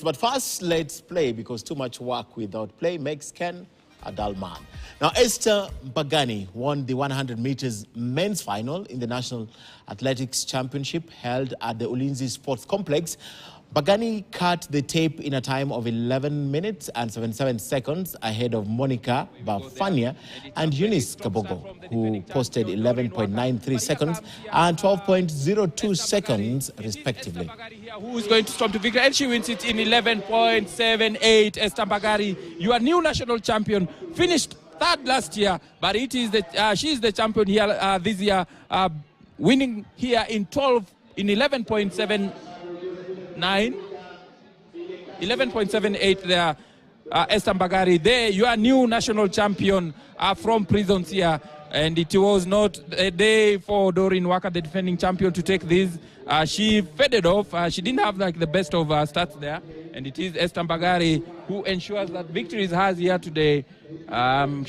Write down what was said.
But first, let's play, because too much work without play makes Ken a dull man. Now, Esther Mbagari won the 100 meters men's final in the National Athletics Championship held at the Ulinzi Sports Complex. Mbagari cut the tape in a time of 11 minutes and 77 seconds ahead of Monica Bafania and Eunice Kadogo, who posted 11.93 seconds and 12.02 seconds, respectively. Who is going to storm to victory, and she wins it in 11.78. Esther Mbagari, your new national champion, finished third last year, but it is she is the champion here this year, winning here in 11.79, 11.78 there. Esther Mbagari, there you are new national champion from prisons here, and it was not a day for Doreen Walker, the defending champion, to take this. She faded off. She didn't have like the best of stats there, and it is Esther Mbagari who ensures that victory is hers here today. Sure.